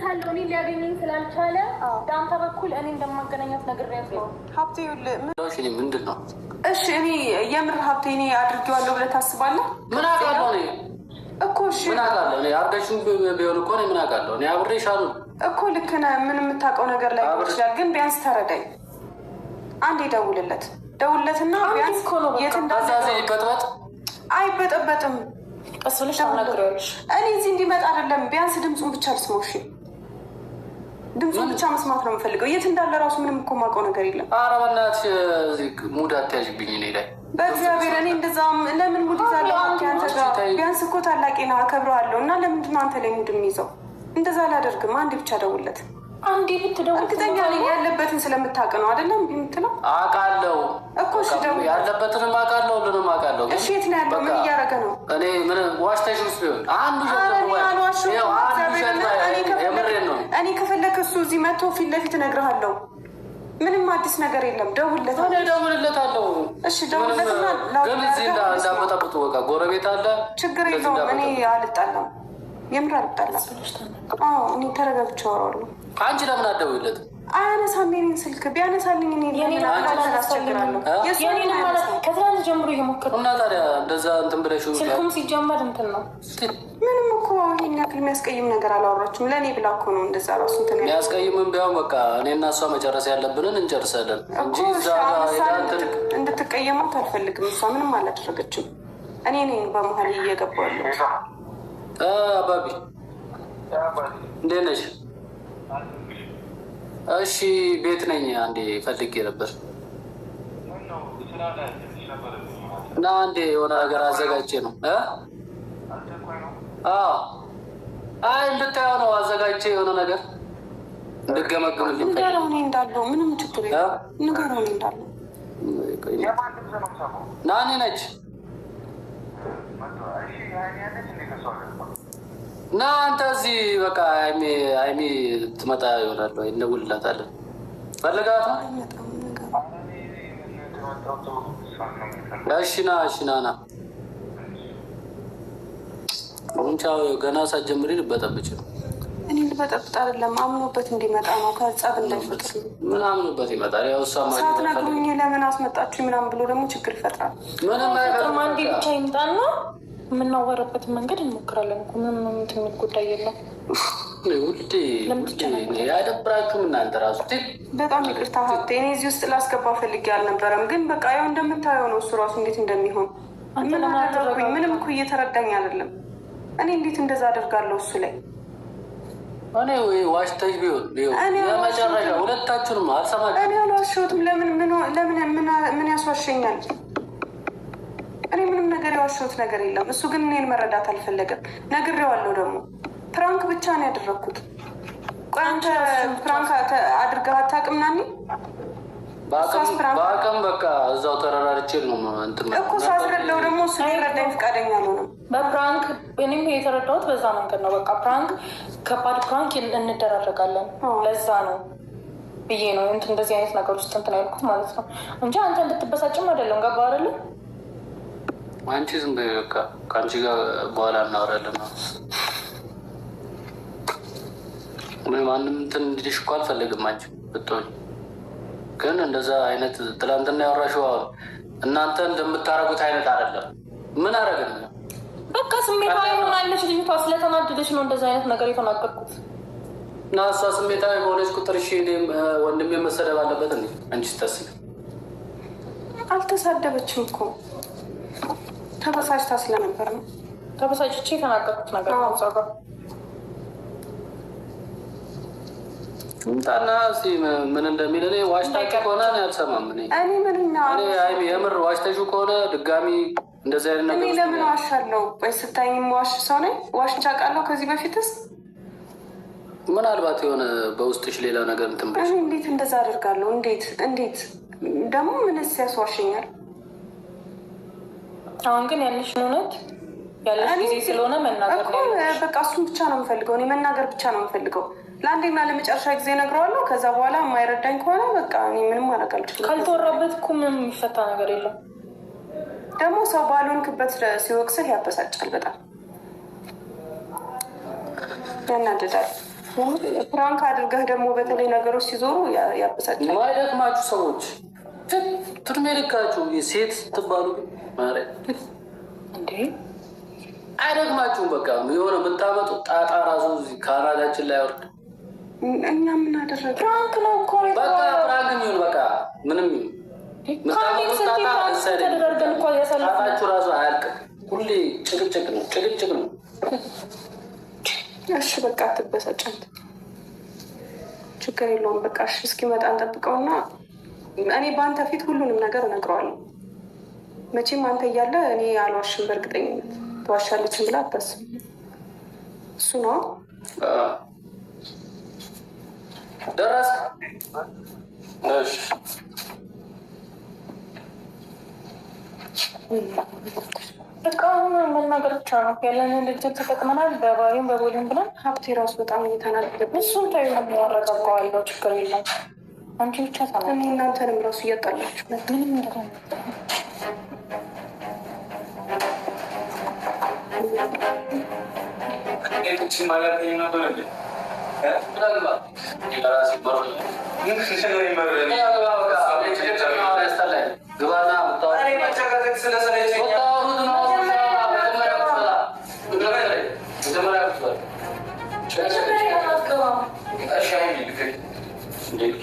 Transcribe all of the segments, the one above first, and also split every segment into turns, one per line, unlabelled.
እደውልለታለሁ። እኔ ሊያገኘኝ ስላልቻለ በአንተ በኩል እኔ እንደማገናኛት ነግሬያት ነው።
ሀብቴ
ምንድን ነው?
እሺ እኔ የምር ሀብቴ እኔ አድርጌዋለሁ ብለህ ታስባለህ?
ምን አውቃለሁ እኔ
እኮ እሺ
ምን አውቃለሁ እኔ አርገሽም ቢሆን እኮ ምን አውቃለሁ እኔ አብሬሽ አሉ
እኮ ልክ ነህ። ምን የምታውቀው ነገር ላይ ይችላል፣ ግን ቢያንስ ተረዳኝ። አንዴ ደውልለትና ቢያንስ የት እንዳለ
ይበጥበጥ።
አይበጠበጥም
ቀስልሽ አናግረውልሽ።
እኔ እዚህ እንዲመጣ አይደለም፣ ቢያንስ ድምፁን ብቻ ልስማው። እሺ ድምፁን ብቻ መስማት ነው የምፈልገው። የት እንዳለ ራሱ ምንም እኮ የማውቀው ነገር የለም።
ኧረ በእናትሽ ሙድ አትያዥብኝ እኔ ላይ
በእግዚአብሔር። እኔ እንደዛም ለምን ሙድ ይዛለሁ? አንተ ጋር ቢያንስ እኮ ታላቄ ነው፣ አከብረዋለሁ። እና ለምንድን ነው አንተ ላይ ሙድ የሚይዘው? እንደዛ አላደርግም። አንዴ ብቻ ደውልለት።
አንዴ ብትደውል
እርግጠኛ ነኝ ያለበትን ስለምታውቅ ነው አይደለም የምትለው?
አውቃለሁ
እኮ እሺ ደውል።
ያለበትንም አውቃለሁ፣ ሁሉንም አውቃለሁ።
እሺ የት ነው ያለው? ምን እያደረገ ነው?
እኔ ምን ዋሽተሽ ውስጥ ቢሆን አንዱ
እኔ ከፈለክ እሱ እዚህ መጥቶ ፊት ለፊት እነግርሃለሁ። ምንም አዲስ ነገር የለም።
ደውልለታለሁ።
እሺ ደውልለትና
ግን እዚህ እንዳመጣብጡ በቃ ጎረቤት አለ።
ችግር የለውም። እኔ አልጣላም፣ የምር አልጣላም። እኔ ተረጋግቼ አወራዋለሁ።
አንቺ ለምን አትደውይለት?
አያነሳም የእኔን ስልክ። ቢያነሳልኝ አስቸግራለሁ።
ከትናንት ጀምሮ እየሞከረ
እና ታዲያ እንደዛ እንትን ብለሽ
ስልኩም ሲጀመር እንትን ነው።
ምንም እኮ ይሄን ያክል የሚያስቀይም ነገር አላወራችም። ለእኔ ብላ እኮ ነው እንደዛ ራሱ እንትን
የሚያስቀይምም ቢሆን በቃ እኔና እሷ መጨረስ ያለብንን እንጨርሳለን እንጂ
እንድትቀየማት አልፈልግም። እሷ ምንም አላደረገችም። እኔ ነኝ በመሀል እየገባሁ ያለሁት።
አባቢ እንዴት ነሽ? እሺ ቤት ነኝ። አንዴ ፈልጌ ነበር እና አንዴ የሆነ ነገር አዘጋጅቼ ነው። አይ እንድታየው ነው አዘጋጅቼ የሆነ ነገር እንድገመግምልኝ
ንገረው። እኔ እንዳለው ምንም ችግር የለም። ንገረው እኔ እንዳለው።
ናኒ ነች እና አንተ እዚህ በቃ አይሚ ትመጣ ይሆናል ወይ እንደውልላታለን። ፈልጋት ነው። እሺ ና ቻው። ገና ሳትጀምሪ ልበጠብጭ ነው።
እኔ ልበጠብጥ አይደለም፣ አምኖበት እንዲመጣ ነው። ከጸብ እንዳይፈጥር
ምን አምኖበት ይመጣል? ያው እሷ
ሳትነግሩኝ ለምን አስመጣችሁ ምናምን ብሎ ደግሞ ችግር ይፈጥራል።
ምንም
አንዴ ብቻ ይምጣና የምናወራበትን መንገድ እንሞክራለን። ምንም የሚል ጉዳይ የለም።
ውዴ ያደብራችሁም እናንተ ራሱ።
በጣም ይቅርታ ሀብቴ፣ እኔ እዚህ ውስጥ ላስገባ ፈልጌ አልነበረም፣ ግን በቃ ያው እንደምታየው ነው። እሱ ራሱ እንዴት እንደሚሆን ምን አደረኩኝ? ምንም እኮ እየተረዳኝ አይደለም። እኔ እንዴት እንደዛ አደርጋለሁ እሱ ላይ?
እኔ ዋሽተሽ ቢሆን የመጨረሻ ሁለታችሁንም አልሰማችሁም።
እኔ አልዋሸሁትም። ምን ያስዋሸኛል? እኔ ምንም ነገር የዋሸሁት ነገር የለም። እሱ ግን እኔን መረዳት አልፈለገም። ነግሬዋለሁ ደግሞ ፕራንክ ብቻ ነው ያደረግኩት። ቆይ አንተ ፕራንክ አድርገህ አታውቅም? ናኒ
በአቅም በቃ እዛው ተረራርቼ ነው እንትን
እኮ ሳስረዳው ደግሞ እሱ ሊረዳኝ ፈቃደኛ አልሆነም።
በፕራንክ እኔም የተረዳሁት በዛ መንገድ ነው። በቃ ፕራንክ ከባድ ፕራንክ እንደራረጋለን ለዛ ነው ብዬ ነው እንደዚህ አይነት ነገር ውስጥ እንትን ያልኩት ማለት ነው እንጂ አንተ እንድትበሳጭም አይደለም። ገባ አይደለም?
አንቺ ዝም በይ በቃ። ከአንቺ ጋር በኋላ እናወራለን ነው። ማንም እንትን እንዲልሽ እኮ አልፈልግም። አንቺ ብትሆኝ ግን እንደዛ አይነት ትላንትና ያወራሽው እናንተ እንደምታረጉት አይነት አይደለም። ምን አረግን?
በቃ ስሜታዊ ሆናለች ልጅቷ። ስለተናደደች ነው እንደዛ አይነት ነገር የተናገርኩት።
እና እሷ ስሜታዊ በሆነች ቁጥር እሺ ወንድሜ መሰደብ አለበት እንዴ? አንቺ ስታስቢ
አልተሳደበችም እኮ ተበሳጭታ ስለነበር ነው።
ተበሳጭቼ የተናገርኩት ነገር ነው። ጸጋ
ምጣና ምን እንደሚል እኔ ዋሽታችሁ ከሆነ እኔ አልሰማም። እኔ የምር ዋሽታችሁ ከሆነ ድጋሚ እንደዚህ አይነት ነገር
እኔ ለምን ዋሻለሁ? ወይ ስታኝ ዋሽ ሰው ነኝ? ዋሽቼ አውቃለሁ ከዚህ በፊትስ?
ምናልባት የሆነ በውስጥሽ ሌላ ነገር እንትን ብለሽ
እንዴት እንደዛ አደርጋለሁ? እንዴት ደግሞ ምንስ ያስዋሸኛል?
አሁን ግን ያለሽን እውነት ያለሽ ጊዜ ስለሆነ መናገር
በቃ እሱን ብቻ ነው የምፈልገው። እኔ መናገር ብቻ ነው የምፈልገው። ለአንዴና ለመጨረሻ ጊዜ እነግረዋለሁ። ከዛ በኋላ የማይረዳኝ ከሆነ በቃ እኔ ምንም ማድረግ አልችልም።
ካልተወራበት እኮ ምንም የሚፈታ ነገር የለም።
ደግሞ ሰው ባልሆንክበት ሲወቅስህ ያበሳጫል፣ በጣም ያናድዳል። ፕራንክ አድርገህ ደግሞ በተለይ ነገሮች ሲዞሩ ያበሳጫል።
ማይደክማችሁ ሰዎች ትድሜ ልካችሁ ሴት ስትባሉ
እንዴ
አይደክማችሁም? በቃ የሆነ የምታመጡ ጣጣ ራሱ ከአናታችን ላይ ወርድ።
እኛ ምን አደረገ?
ፕራንክ ነው እኮ
በቃ ፕራንክ የሚሆን በቃ ምንም ጣጣችሁ ራሱ አያልቅም። ሁሌ ጭቅጭቅ ነው ጭቅጭቅ ነው።
እሺ በቃ አትበሳጨት፣ ችግር የለውም። በቃ እሺ እስኪመጣ እንጠብቀውና እኔ በአንተ ፊት ሁሉንም ነገር እነግረዋለሁ። መቼም አንተ እያለ እኔ አልዋሽም። በእርግጠኝነት ትዋሻለችን ብላ አታስብ። እሱ ነው
ደረስ።
በቃ መናገር ብቻ ነው ያለንን ልጅን ተጠቅመናል። በባሪም በቦሊም ብለን
ሀብቴ ራሱ በጣም እየተናደደብኝ።
እሱን ታዩ ነው የሚያረጋጋዋለው። ችግር የለም አንቺ ብቻ ታ
እኔ እናንተንም ራሱ እያጣላችሁ
ምንም እንደሆነ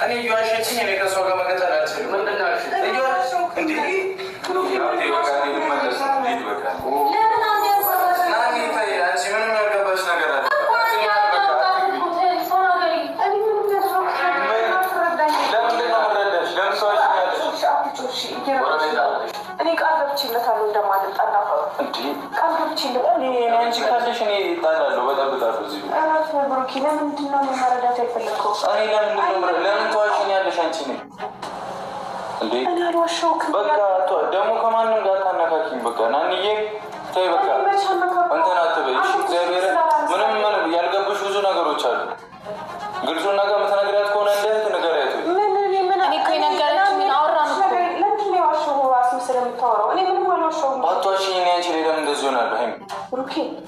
እኔ እየዋሸችኝ እኔ ከእሷ ጋር መቀጠል አልችልም። ምንም ያልገባች ነገር አለ። ለምንድን ነው የምረዳሽ? ለምን ሰዋሽኛለሽ?
እኔ ቃል ገብቼለታለሁ እንደማልጣላ ቃል ገብቼለታለሁ።
አንቺ ካለሽ እኔ እጣላለሁ፣ በጠብጣለሁ እዚህ
ብሩኬ። ለምንድን ነው መረዳት ያልፈለግከው?
ለምን ተዋሽኛለሽ? አንቺ ነኝ እንዴ?
እኔ አልዋሸሁም።
በቃ ደግሞ ከማንም ጋር ታነካኪኝ። በቃ ናንዬ ተይ፣ በቃ እንትን አትበይ። እግዚአብሔር ምንም ያልገቡሽ ብዙ ነገሮች አሉ። ግልጹን ነገር የምትነግሪያት ከሆነ እንደ እህት ንገሪያት። አትዋሽኝ። እኔ አንቺ ላይ ለምን እንደዚህ ሆናለሁ? ሀይሚ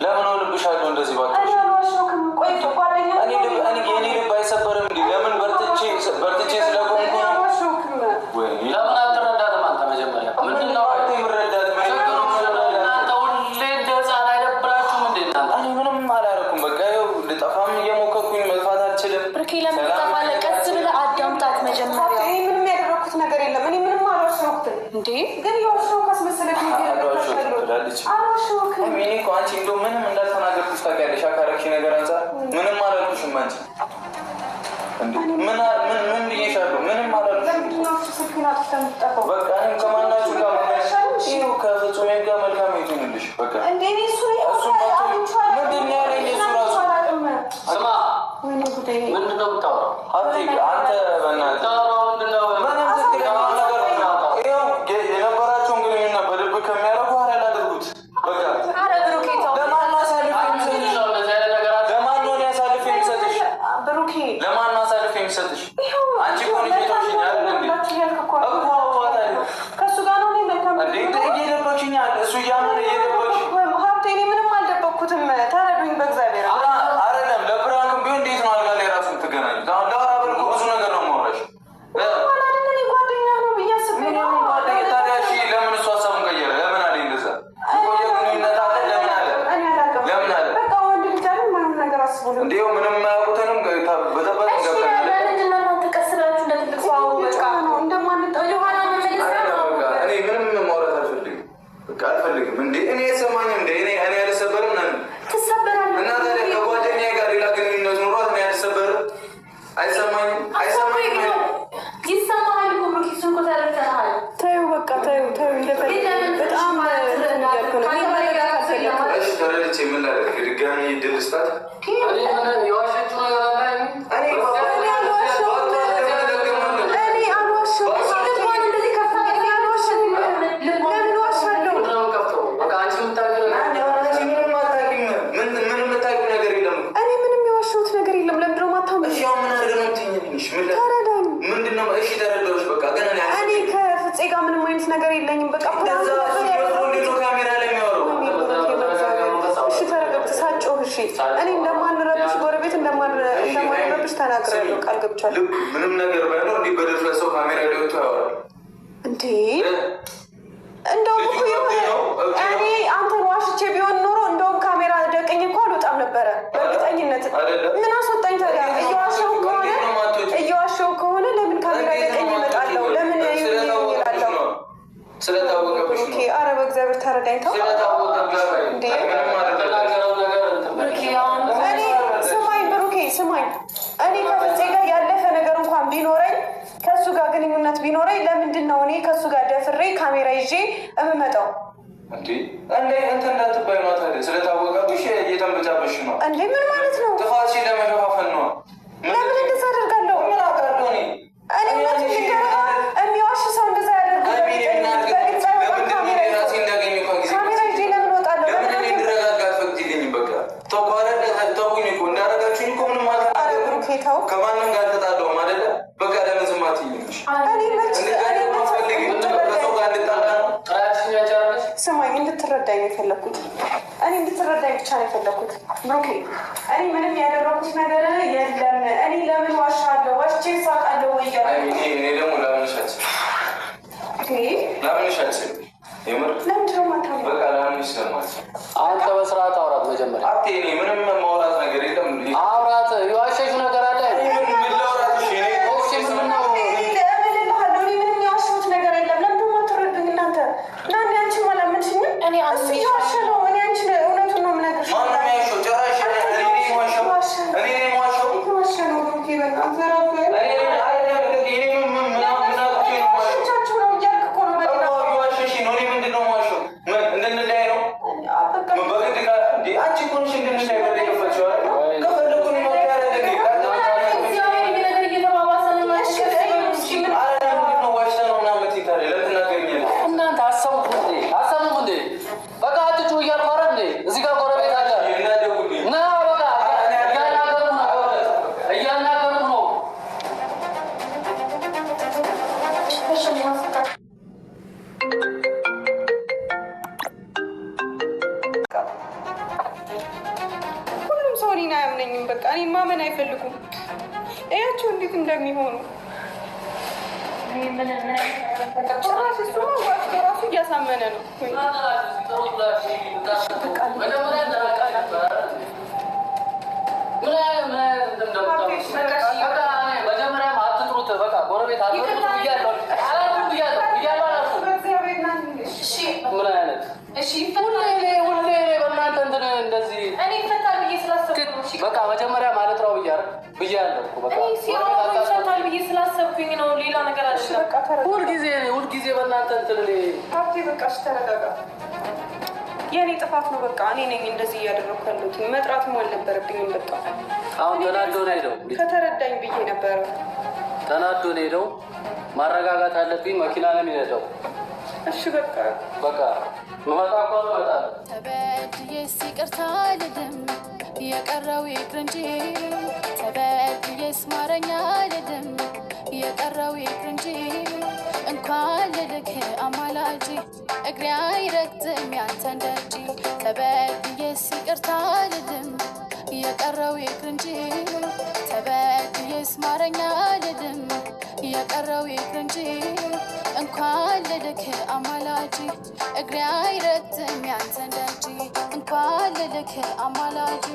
ለምን ሆንብሻለሁ እንደዚህ? እኔ ልብ አይሰበርም እንዲ? ለምን በርትቼ ስለቆምኩ
ለምን አትረዳትም? አንተ መጀመሪያ ምንድን ነው የምረዳት? እናንተ ሁሌ እንደ ህፃን አይደብራችሁም እንዴ?
እኔ ምንም አላደረኩም። በቃ ይኸው ልጠፋም እየሞከርኩኝ መጥፋት አልችልም።
ብሩኬ ለምን ትጠፋለህ? ቀስ ብለህ አዳምጣት መጀመሪያ።
ምንም ያደረኩት ነገር የለም። እኔ ምንም አልዋሸሁትም። እንዴ ግን የዋሸሁ ካስመሰለች
እኔ እኮ አንቺ እንደው ምንም እንዳልተናገርኩሽ ታውቂያለሽ። አካረግሽ ነገር አንጻር ምንም አላልኩሽም። አንቺ ምን ብዬሻለሁ? ምንም አላልኩሽም። በቃ እኔም ከማናችሁ ጋር ከፍጹሜም ጋር መልካም ይሁንልሽ። በቃ ምንድን ነው ያለኝ እሱ ራሱ።
ስማ ምንድን ነው የምታወራው?
አንተ በእናትህ የነበራቸውን ግንኙነት በልብ ከሚያደርጉ ሀላል አድርጉት። ለማን አሳልፍ የሚሰጥሽ? ለማን አሳልፍ የሚሰጥሽ? አንቺ እኮ ነሽ ቤቶችኛል
ከእሱ ጋር ነው
እየደበችኝ እሱ እያመነ እየደበች
ሀብቴ። እኔ ምንም አልደበኩትም። ተረዱኝ በእግዚአብሔር።
አይደለም ለፕራንክም ቢሆን እንዴት ነው አልጋ ላይ ራሱ የምትገናኙ? ለአወራ በልኩ ብዙ ነገር ነው የማወራሽ።
ጓደኛ ነው ብዬ አስቤ ነው።
ታዲያ እሺ ለምን እሱ ሀሳቡን ቀየረ? ለምን አለ እንደዛ? የቆየ ግንኙነት አለ። ለምን አለ? ለምን አለ?
በቃ ወንድ ልጅ አይደል? ምንም ነገር አስቡል።
እንዲሁ ምንም የማያውቁትንም በጠበቅ እኔ ምንም ማውራት አልፈልግም። በቃ አልፈልግም። እንዴ እኔ የተሰማኝም እንደ እኔ አልሰበርም ነ እና ታዲያ ከጓደኛዬ ጋር ሌላ ግንኙነት ኑሯት እኔ አልሰበርም። አይሰማኝም።
ተይው በቃ ተይው። በጣም
ተረድቼ ምን ላደርግ? ድጋሚ ድል ስጣት።
የዋሸችው ነገር አለ።
ምንድነው? እሺ ተረዳሁሽ። በቃ ግን
እኔ ከፍፄ ጋር ምንም አይነት ነገር የለኝም። በቃ
ካሜራ ላይ የሚያወራው
እሺ ተረጋግተህ ሳትጮህ። እሺ እኔ እንደማንረብሽ ጎረቤት ተናግራለሁ፣ ቃል ገብቻለሁ።
ምንም ነገር ባይኖር እንዲህ በድፍረት ሰው ካሜራ ሊወጡ ያወራል እንዴ?
እንደውም እኮ እኔ አንተን ዋሽቼ ቢሆን ኖሮ እንደውም ካሜራ ደቀኝ እኮ አልወጣም ነበረ በእርግጠኝነት። ምን አስወጣኝ ታዲያ? እየዋሸው ከሆነ ለምን ካሜራ ደቀኝ ይመጣለሁ? ለምን ይላለሁ?
ስለታወቀብሽ ነው።
ኧረ በእግዚአብሔር ተረዳኝ። ተው ስማኝ ብሩኬ፣ ስማኝ። እኔ ከፍፄ ጋር ያለፈ ነገር እንኳን ቢኖረኝ ከእሱ ጋር ግንኙነት ቢኖረኝ ለምንድን ነው እኔ ከእሱ ጋር ደፍሬ ካሜራ ይዤ የምመጣው?
እንዴ እንትን እንዳትባይ ነው ታዲያ። ስለታወቀብሽ እየተንበጫበሽ ነው
እንዴ? ምን ማለት ነው?
ጥፋትሽን ለመሸፋፈን ነው።
ለምን እንደዛ አደርጋለሁ?
ምን አውቃለሁ እኔ
የሚዋሽ ሰው እንደዛ ያደርጉ። ካሜራ ይዤ ለምን እወጣለሁ?
እንድረጋጋ አትፈቅጂልኝም። በቃ ተውኝ እኮ እንዳደረጋችሁኝ እኮ ምንም ማለት
ተው።
ከማንም ጋር ተጣላሁም አይደለ? በቃ ለምን ዝም አትይኝም?
ስማኝ፣ እንድትረዳኝ ነው የፈለኩት። እኔ እንድትረዳኝ ብቻ ነው የፈለኩት ብሩኬ። እኔ ምንም ያደረኩት ነገር የለም። እኔ ለምን ዋሻለሁ? ዋሽቼ ሳቃለሁ ወይ?
እኔ ደግሞ ላምንሻችን የምር
ለምንድነው ማታ?
በቃ ላምንሽ ስለማልችል
አንተ በስርዓት አውራት መጀመሪያ።
እኔ ምንም ማውራት ነገር የለም።
አውራት የዋሸሽው ነገር አለ።
ሁሉም ሰው እኔን አያምነኝም። በቃ እኔ ማመን አይፈልጉም። እያቸው እንዴት እንደሚሆኑ ራሱ እያሳመነ ነው።
በቃ መጀመሪያ ማለት ነው ብያለሁ። በቃ
ይፈታል ብዬ ስላሰብኩኝ ነው። ሌላ ነገር አይደለም።
ሁልጊዜ በእናንተ እንትን
ሀብቴ በቃ ተረጋጋ። የእኔ ጥፋት ነው። በቃ እኔ ነኝ እንደዚህ እያደረኩ ያለሁት። መጥራትም አልነበረብኝም። በቃ
አሁን ተናዶ ነው ሄደው።
ከተረዳኝ ብዬ ነበረ።
ተናዶ ነው ሄደው። ማረጋጋት አለብኝ። መኪና ነው የሚነዳው።
እሺ በቃ
መጣ እኮ ነው መጣ።
ተበድዬስ ይቅርታ ልልም የቀረው ይቅር እንጂ ተበድዬስ ማረኛ ልልም የቀረው ይቅር እንጂ እንኳን ልልክ አማላጅ እግሬ አይረግጥም ያንተን ደጅ። ተበድዬስ ይቅርታ ልልም የቀረው ይቅር እንጂ ተበድዬስ ማረኛ ልልም የቀረው ይቅር እንጂ እንኳን ልልክ አማላጅ እግሬ አይረግጥም ያንተን ደጅ። እንኳን ልልክ አማላጅ